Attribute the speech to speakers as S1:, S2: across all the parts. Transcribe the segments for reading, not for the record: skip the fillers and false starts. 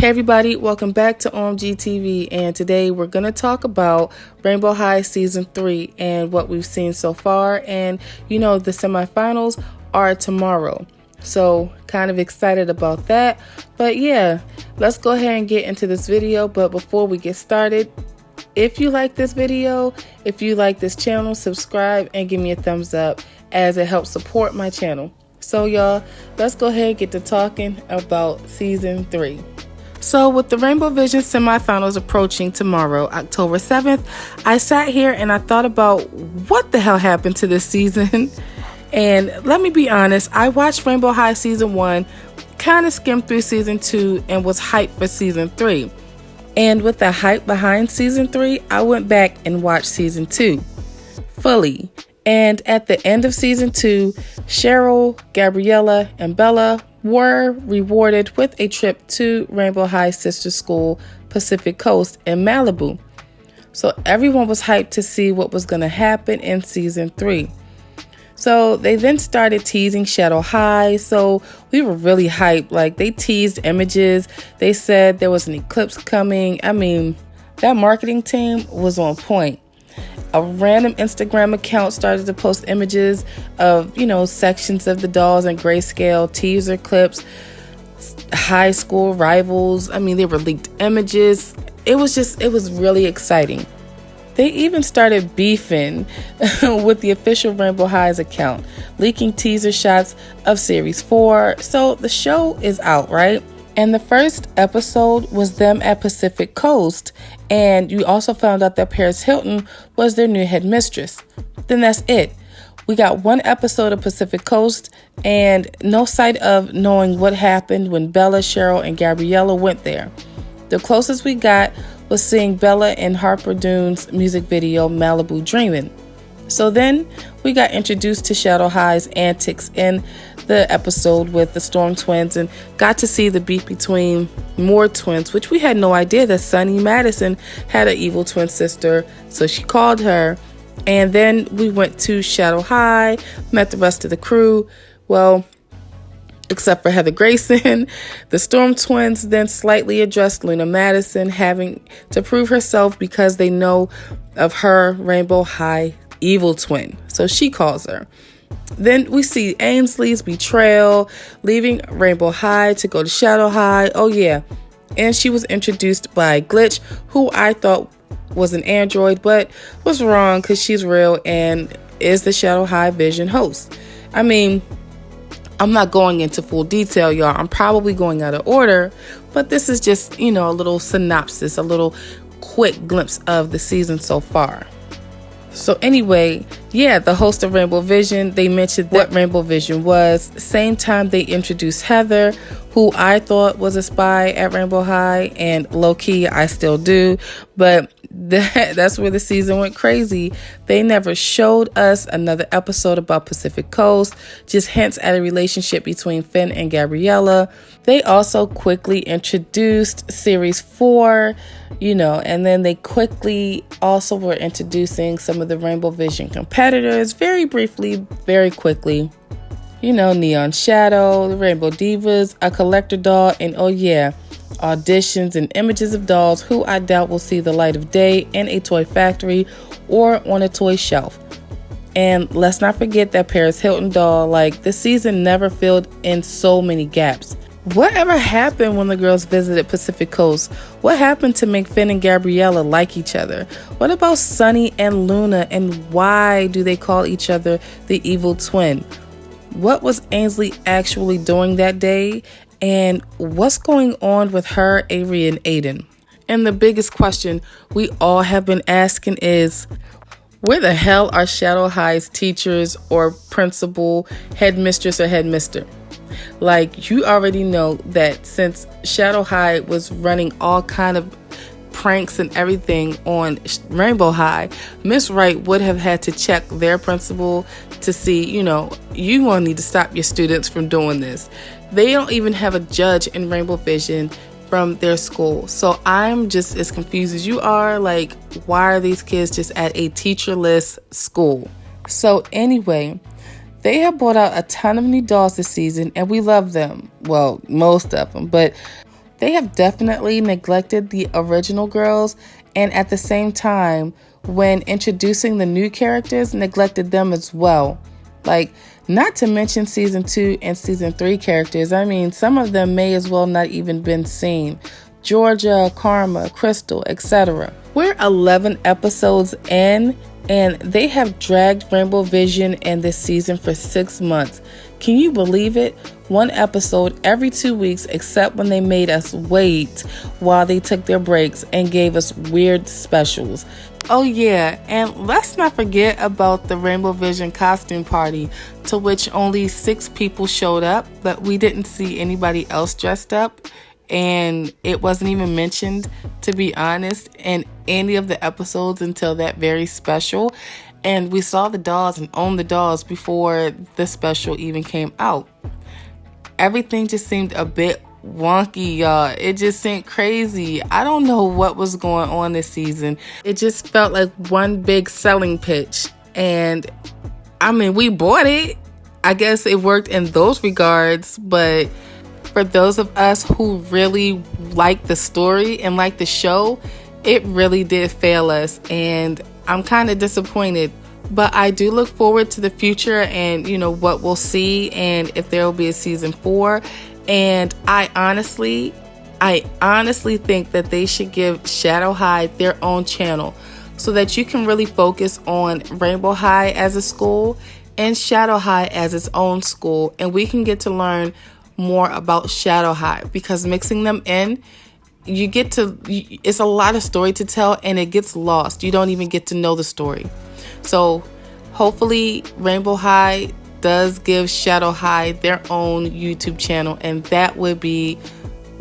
S1: Hey everybody, welcome back to OMGTV, and today we're going to talk about Rainbow High Season 3 and what we've seen so far. And the semifinals are tomorrow, so kind of excited about that. But yeah, let's go ahead and get into this video. But before we get started, if you like this video, if you like this channel, subscribe and give me a thumbs up as it helps support my channel. So y'all, let's go ahead and get to talking about Season 3. So with the Rainbow Vision semifinals approaching tomorrow, October 7th, I sat here and I thought about what the hell happened to this season. And let me be honest, I watched Rainbow High Season 1, kind of skimmed through Season 2, and was hyped for Season 3. And with the hype behind Season 3, I went back and watched Season 2 fully. And at the end of Season 2, Cheryl, Gabriella, and Bella were rewarded with a trip to Rainbow High Sister School, Pacific Coast in Malibu. So everyone was hyped to see what was going to happen in Season 3. So they then started teasing Shadow High, so we were really hyped. Like, they teased images. They said there was an eclipse coming. I mean, that marketing team was on point. A random Instagram account started to post images of, sections of the dolls in grayscale, teaser clips, high school rivals. I mean, they were leaked images. It was really exciting. They even started beefing with the official Rainbow High's account, leaking teaser shots of Series 4. So the show is out, right? And the first episode was them at Pacific Coast. And you also found out that Paris Hilton was their new headmistress. Then that's it. We got one episode of Pacific Coast and no sight of knowing what happened when Bella, Cheryl, and Gabriella went there. The closest we got was seeing Bella in Harper Dune's music video, Malibu Dreamin'. So then we got introduced to Shadow High's antics in the episode with the Storm twins and got to see the beef between more twins, which we had no idea that Sunny Madison had an evil twin sister. So she called her. And then we went to Shadow High, met the rest of the crew. Well, except for Heather Grayson. The Storm twins then slightly addressed Luna Madison having to prove herself because they know of her Rainbow High evil twin. So she calls her. Then we see Ainsley's betrayal, leaving Rainbow High to go to Shadow High. Oh yeah, and she was introduced by Glitch, who I thought was an android, but was wrong because she's real and is the Shadow High Vision host. I mean, I'm not going into full detail, y'all. I'm probably going out of order, but this is just, a little synopsis, a little quick glimpse of the season so far. So anyway, yeah, the host of Rainbow Vision, they mentioned what Rainbow Vision was. Same time they introduced Heather, who I thought was a spy at Rainbow High, and low-key I still do, but that's where the season went crazy. They never showed us another episode about Pacific Coast, just hints at a relationship between Finn and Gabriella. They also quickly introduced Series 4, and then they quickly also were introducing some of the Rainbow Vision competitors very briefly, very quickly. Neon Shadow, the Rainbow Divas, a collector doll, and oh yeah, auditions and images of dolls who I doubt will see the light of day in a toy factory or on a toy shelf. And let's not forget that Paris Hilton doll. Like, the season never filled in so many gaps. Whatever happened when the girls visited Pacific Coast? What happened to make Finn and Gabriella like each other? What about Sunny and Luna, and why do they call each other the evil twin? What was Ainsley actually doing that day? And what's going on with her, Avery, and Aiden? And the biggest question we all have been asking is, where the hell are Shadow High's teachers or principal, headmistress or headmister? Like, you already know that since Shadow High was running all kind of pranks and everything on Rainbow High, Miss Wright would have had to check their principal to see, you gonna need to stop your students from doing this. They don't even have a judge in Rainbow Vision from their school. So I'm just as confused as you are. Like, why are these kids just at a teacherless school? So anyway, they have brought out a ton of new dolls this season and we love them. Well, most of them, but They have definitely neglected the original girls, and at the same time, when introducing the new characters, neglected them as well. Like, not to mention season 2 and season 3 characters. I mean, some of them may as well not even been seen. Georgia, Karma, Crystal, etc. We're 11 episodes in, and they have dragged Rainbow Vision and this season for 6 months. Can you believe it? One episode every 2 weeks, except when they made us wait while they took their breaks and gave us weird specials. Oh yeah, and let's not forget about the Rainbow Vision costume party, to which only 6 people showed up, but we didn't see anybody else dressed up, and it wasn't even mentioned, to be honest, in any of the episodes until that very special. And we saw the dolls and owned the dolls before the special even came out. Everything just seemed a bit wonky, y'all. It just seemed crazy. I don't know what was going on this season. It just felt like one big selling pitch. And I mean, we bought it. I guess it worked in those regards, but for those of us who really like the story and like the show, it really did fail us, and I'm kind of disappointed. But I do look forward to the future and, what we'll see, and if there will be a season 4. And I honestly think that they should give Shadow High their own channel so that you can really focus on Rainbow High as a school and Shadow High as its own school, and we can get to learn more about Shadow High, because mixing them in, it's a lot of story to tell and it gets lost. You don't even get to know the story. So hopefully Rainbow High does give Shadow High their own YouTube channel, and that would be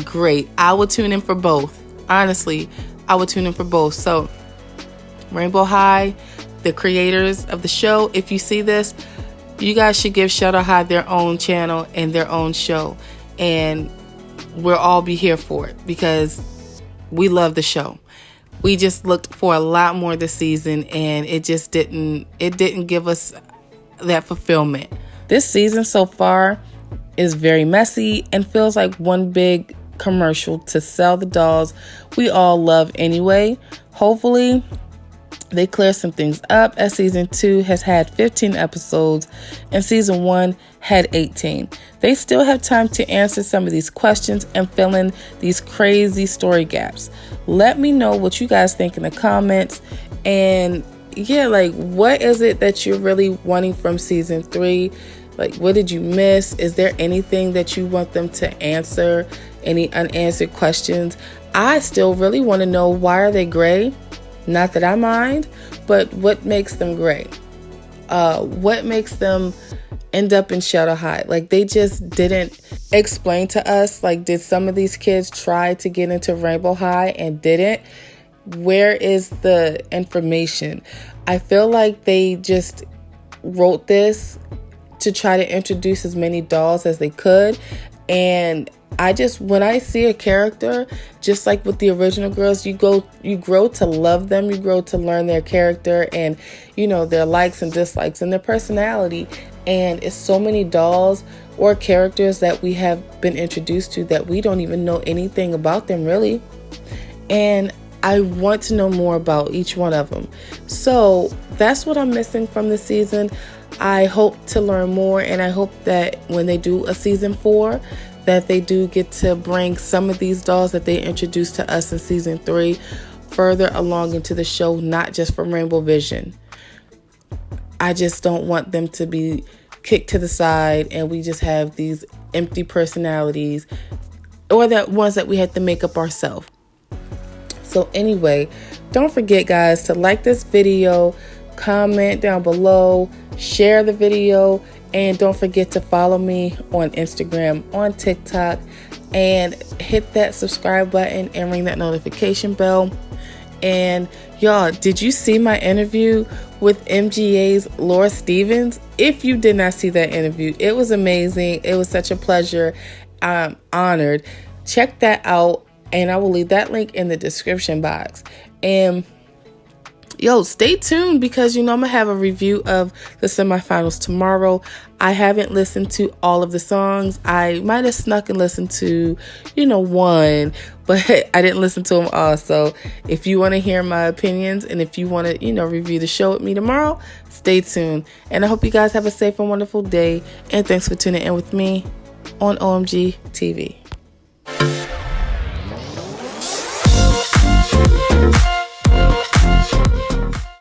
S1: great. I would tune in for both. Honestly, I would tune in for both. So Rainbow High, the creators of the show, if you see this, you guys should give Shadow High their own channel and their own show, and we'll all be here for it because we love the show. We just looked for a lot more this season, and it didn't give us that fulfillment. This season so far is very messy and feels like one big commercial to sell the dolls we all love anyway. Hopefully they clear some things up, as season 2 has had 15 episodes and season 1 had 18. They still have time to answer some of these questions and fill in these crazy story gaps. Let me know what you guys think in the comments. And yeah, like, what is it that you're really wanting from season 3? Like, what did you miss? Is there anything that you want them to answer? Any unanswered questions? I still really want to know, why are they gray? Not that I mind, but what makes them gray? What makes them end up in Shadow High? Like, they just didn't explain to us. Like, did some of these kids try to get into Rainbow High and didn't? Where is the information? I feel like they just wrote this to try to introduce as many dolls as they could. And when I see a character, just like with the original girls, you grow to love them, you grow to learn their character and, their likes and dislikes and their personality. And it's so many dolls or characters that we have been introduced to that we don't even know anything about them, really. And I want to know more about each one of them. So that's what I'm missing from the season. I hope to learn more, and I hope that when they do a season 4, that they do get to bring some of these dolls that they introduced to us in season 3 further along into the show, not just from Rainbow Vision. I just don't want them to be kicked to the side and we just have these empty personalities, or that ones that we had to make up ourselves. So anyway, don't forget, guys, to like this video, comment down below, share the video, and don't forget to follow me on Instagram, on TikTok, and hit that subscribe button and ring that notification bell. And y'all, did you see my interview with MGA's Laura Stevens? If you did not see that interview, it was amazing. It was such a pleasure. I'm honored. Check that out, and I will leave that link in the description box. And yo, stay tuned because, I'm going to have a review of the semifinals tomorrow. I haven't listened to all of the songs. I might have snuck and listened to, one, but I didn't listen to them all. So if you want to hear my opinions and if you want to, review the show with me tomorrow, stay tuned. And I hope you guys have a safe and wonderful day. And thanks for tuning in with me on OMG TV.